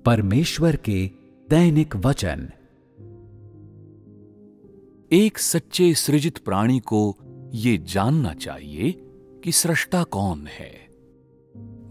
परमेश्वर के दैनिक वचन। एक सच्चे सृजित प्राणी को ये जानना चाहिए कि सृष्टा कौन है,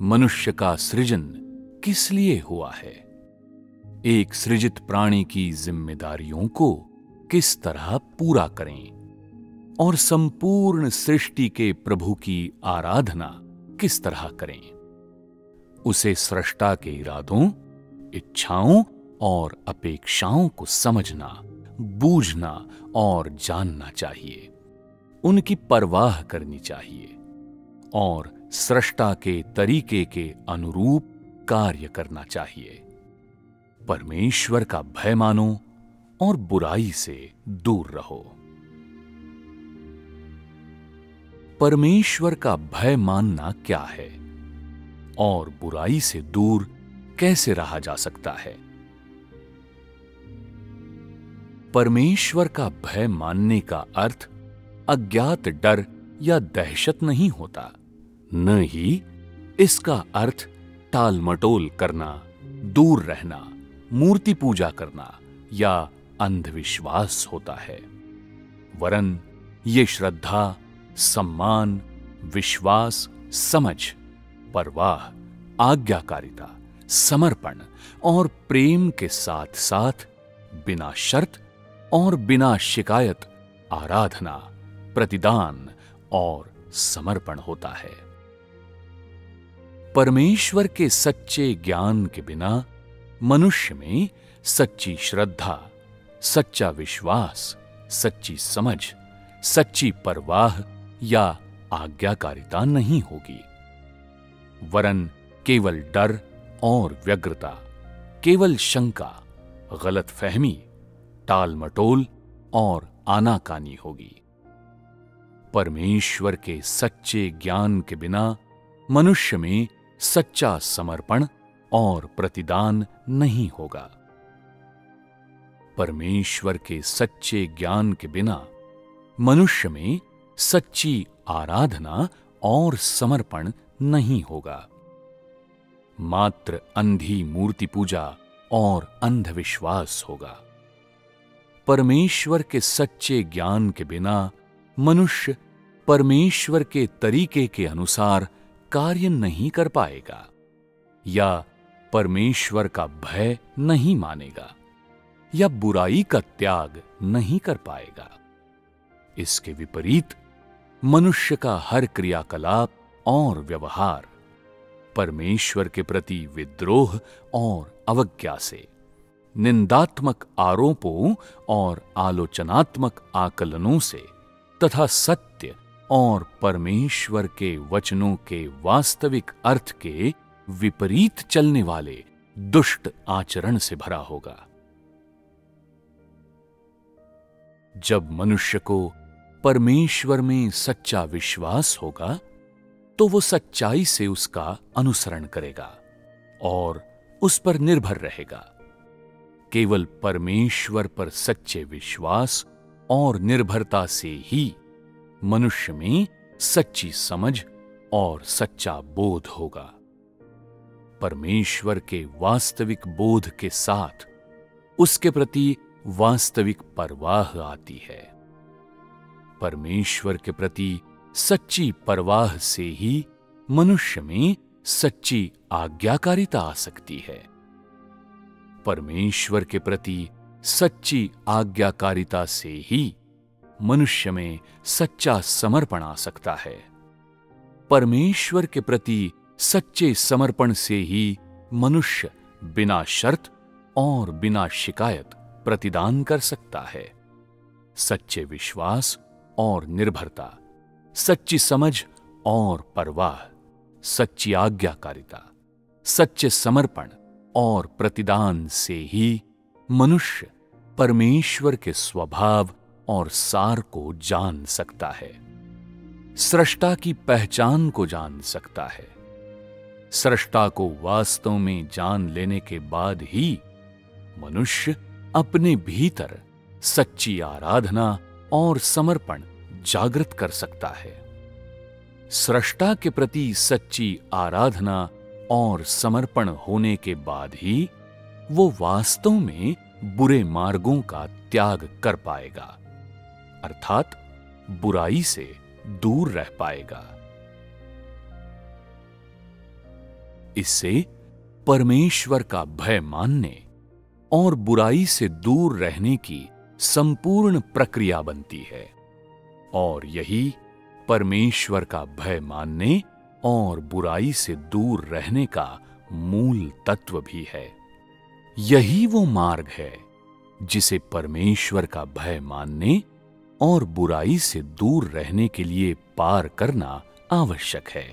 मनुष्य का सृजन किस लिए हुआ है, एक सृजित प्राणी की जिम्मेदारियों को किस तरह पूरा करें और संपूर्ण सृष्टि के प्रभु की आराधना किस तरह करें। उसे सृष्टा के इरादों, इच्छाओं और अपेक्षाओं को समझना, बूझना और जानना चाहिए, उनकी परवाह करनी चाहिए और सृष्टा के तरीके के अनुरूप कार्य करना चाहिए। परमेश्वर का भय मानो और बुराई से दूर रहो। परमेश्वर का भय मानना क्या है और बुराई से दूर कैसे रहा जा सकता है? परमेश्वर का भय मानने का अर्थ अज्ञात डर या दहशत नहीं होता, न ही इसका अर्थ टालमटोल करना, दूर रहना, मूर्ति पूजा करना या अंधविश्वास होता है, वरन ये श्रद्धा, सम्मान, विश्वास, समझ, परवाह, आज्ञाकारिता, समर्पण और प्रेम के साथ साथ बिना शर्त और बिना शिकायत आराधना, प्रतिदान और समर्पण होता है। परमेश्वर के सच्चे ज्ञान के बिना मनुष्य में सच्ची श्रद्धा, सच्चा विश्वास, सच्ची समझ, सच्ची परवाह या आज्ञाकारिता नहीं होगी, वरन केवल डर और व्यग्रता, केवल शंका, गलतफहमी, टालमटोल और आनाकानी होगी। परमेश्वर के सच्चे ज्ञान के बिना मनुष्य में सच्चा समर्पण और प्रतिदान नहीं होगा। परमेश्वर के सच्चे ज्ञान के बिना मनुष्य में सच्ची आराधना और समर्पण नहीं होगा। मात्र अंधी मूर्ति पूजा और अंधविश्वास होगा। परमेश्वर के सच्चे ज्ञान के बिना मनुष्य परमेश्वर के तरीके के अनुसार कार्य नहीं कर पाएगा या परमेश्वर का भय नहीं मानेगा या बुराई का त्याग नहीं कर पाएगा। इसके विपरीत मनुष्य का हर क्रियाकलाप और व्यवहार परमेश्वर के प्रति विद्रोह और अवज्ञा से, निंदात्मक आरोपों और आलोचनात्मक आकलनों से तथा सत्य और परमेश्वर के वचनों के वास्तविक अर्थ के विपरीत चलने वाले दुष्ट आचरण से भरा होगा। जब मनुष्य को परमेश्वर में सच्चा विश्वास होगा तो वो सच्चाई से उसका अनुसरण करेगा और उस पर निर्भर रहेगा। केवल परमेश्वर पर सच्चे विश्वास और निर्भरता से ही मनुष्य में सच्ची समझ और सच्चा बोध होगा। परमेश्वर के वास्तविक बोध के साथ उसके प्रति वास्तविक परवाह आती है। परमेश्वर के प्रति सच्ची परवाह से ही मनुष्य में सच्ची आज्ञाकारिता आ सकती है। परमेश्वर के प्रति सच्ची आज्ञाकारिता से ही मनुष्य में सच्चा समर्पण आ सकता है। परमेश्वर के प्रति सच्चे समर्पण से ही मनुष्य बिना शर्त और बिना शिकायत प्रतिदान कर सकता है। सच्चे विश्वास और निर्भरता, सच्ची समझ और परवाह, सच्ची आज्ञाकारिता, सच्चे समर्पण और प्रतिदान से ही मनुष्य परमेश्वर के स्वभाव और सार को जान सकता है, सृष्टा की पहचान को जान सकता है। सृष्टा को वास्तव में जान लेने के बाद ही मनुष्य अपने भीतर सच्ची आराधना और समर्पण जागृत कर सकता है। सृष्टा के प्रति सच्ची आराधना और समर्पण होने के बाद ही वो वास्तव में बुरे मार्गों का त्याग कर पाएगा, अर्थात बुराई से दूर रह पाएगा। इससे परमेश्वर का भय मानने और बुराई से दूर रहने की संपूर्ण प्रक्रिया बनती है, और यही परमेश्वर का भय मानने और बुराई से दूर रहने का मूल तत्व भी है। यही वो मार्ग है जिसे परमेश्वर का भय मानने और बुराई से दूर रहने के लिए पार करना आवश्यक है।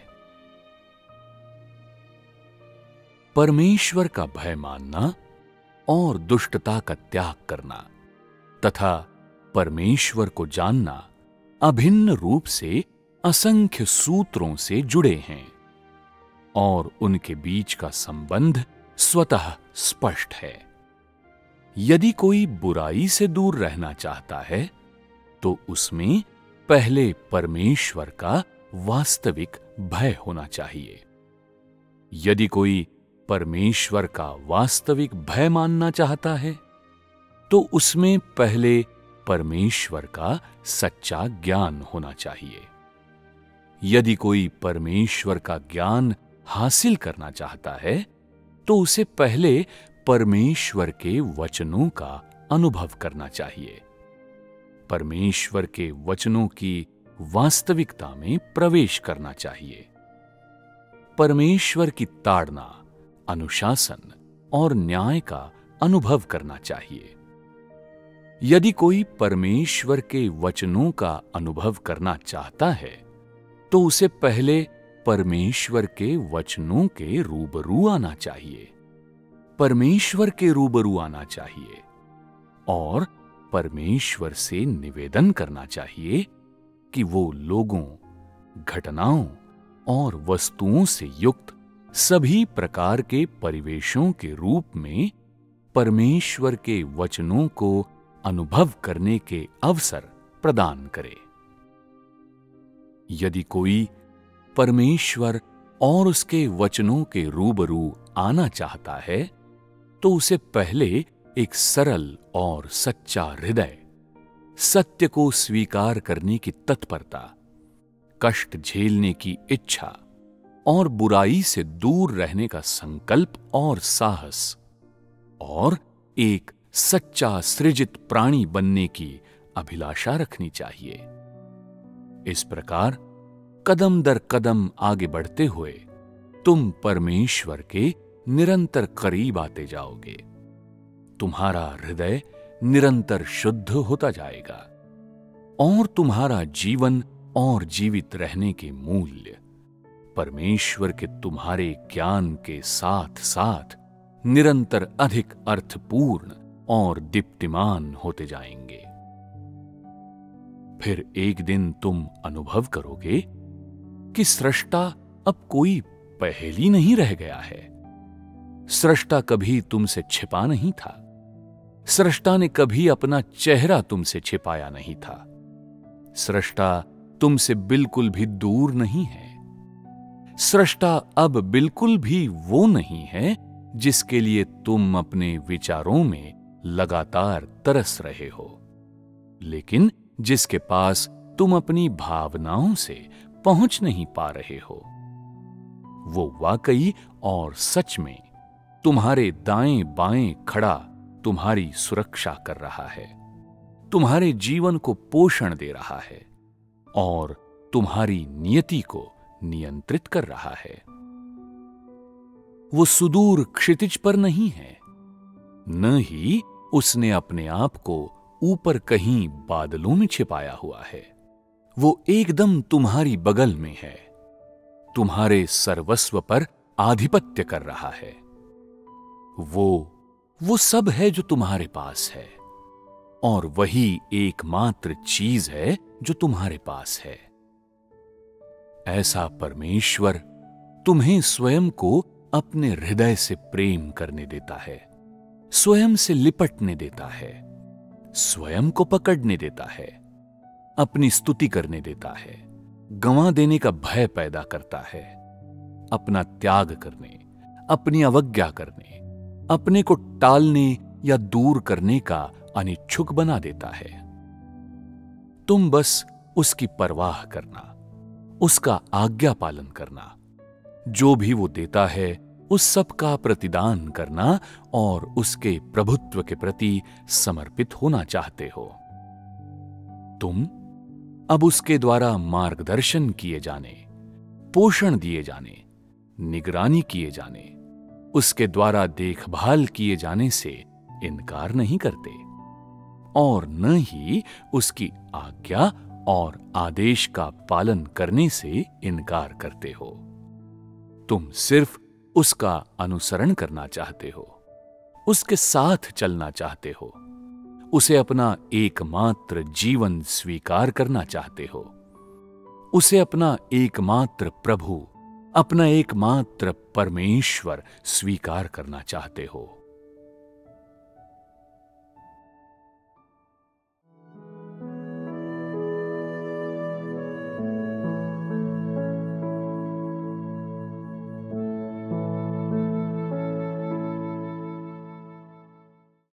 परमेश्वर का भय मानना और दुष्टता का त्याग करना तथा परमेश्वर को जानना अभिन्न रूप से असंख्य सूत्रों से जुड़े हैं, और उनके बीच का संबंध स्वतः स्पष्ट है। यदि कोई बुराई से दूर रहना चाहता है तो उसमें पहले परमेश्वर का वास्तविक भय होना चाहिए। यदि कोई परमेश्वर का वास्तविक भय मानना चाहता है तो उसमें पहले परमेश्वर का सच्चा ज्ञान होना चाहिए। यदि कोई परमेश्वर का ज्ञान हासिल करना चाहता है तो उसे पहले परमेश्वर के वचनों का अनुभव करना चाहिए। परमेश्वर के वचनों की वास्तविकता में प्रवेश करना चाहिए। परमेश्वर की ताड़ना, अनुशासन और न्याय का अनुभव करना चाहिए। यदि कोई परमेश्वर के वचनों का अनुभव करना चाहता है तो उसे पहले परमेश्वर के वचनों के रूबरू आना चाहिए। परमेश्वर के रूबरू आना चाहिए और परमेश्वर से निवेदन करना चाहिए कि वो लोगों, घटनाओं और वस्तुओं से युक्त सभी प्रकार के परिवेशों के रूप में परमेश्वर के वचनों को अनुभव करने के अवसर प्रदान करे। यदि कोई परमेश्वर और उसके वचनों के रूबरू आना चाहता है तो उसे पहले एक सरल और सच्चा हृदय, सत्य को स्वीकार करने की तत्परता, कष्ट झेलने की इच्छा और बुराई से दूर रहने का संकल्प और साहस, और एक सच्चा सृजित प्राणी बनने की अभिलाषा रखनी चाहिए। इस प्रकार कदम दर कदम आगे बढ़ते हुए तुम परमेश्वर के निरंतर करीब आते जाओगे। तुम्हारा हृदय निरंतर शुद्ध होता जाएगा और तुम्हारा जीवन और जीवित रहने के मूल्य परमेश्वर के तुम्हारे ज्ञान के साथ साथ निरंतर अधिक अर्थपूर्ण और दीप्तिमान होते जाएंगे। फिर एक दिन तुम अनुभव करोगे कि सृष्टा अब कोई पहेली नहीं रह गया है। सृष्टा कभी तुमसे छिपा नहीं था। सृष्टा ने कभी अपना चेहरा तुमसे छिपाया नहीं था। सृष्टा तुमसे बिल्कुल भी दूर नहीं है। सृष्टा अब बिल्कुल भी वो नहीं है जिसके लिए तुम अपने विचारों में लगातार तरस रहे हो, लेकिन जिसके पास तुम अपनी भावनाओं से पहुंच नहीं पा रहे हो। वो वाकई और सच में तुम्हारे दाएं बाएं खड़ा तुम्हारी सुरक्षा कर रहा है, तुम्हारे जीवन को पोषण दे रहा है और तुम्हारी नियति को नियंत्रित कर रहा है। वो सुदूर क्षितिज पर नहीं है, न ही उसने अपने आप को ऊपर कहीं बादलों में छिपाया हुआ है। वो एकदम तुम्हारी बगल में है, तुम्हारे सर्वस्व पर आधिपत्य कर रहा है। वो सब है जो तुम्हारे पास है, और वही एकमात्र चीज है जो तुम्हारे पास है। ऐसा परमेश्वर तुम्हें स्वयं को अपने हृदय से प्रेम करने देता है, स्वयं से लिपटने देता है, स्वयं को पकड़ने देता है, अपनी स्तुति करने देता है, गंवा देने का भय पैदा करता है, अपना त्याग करने, अपनी अवज्ञा करने अपने को टालने या दूर करने का अनिच्छुक बना देता है। तुम बस उसकी परवाह करना, उसका आज्ञा पालन करना, जो भी वो देता है उस सब का प्रतिदान करना और उसके प्रभुत्व के प्रति समर्पित होना चाहते हो। तुम अब उसके द्वारा मार्गदर्शन किए जाने, पोषण दिए जाने, निगरानी किए जाने, उसके द्वारा देखभाल किए जाने से इनकार नहीं करते और न ही उसकी आज्ञा और आदेश का पालन करने से इनकार करते हो। तुम सिर्फ उसका अनुसरण करना चाहते हो, उसके साथ चलना चाहते हो, उसे अपना एकमात्र जीवन स्वीकार करना चाहते हो, उसे अपना एकमात्र प्रभु, अपना एकमात्र परमेश्वर स्वीकार करना चाहते हो।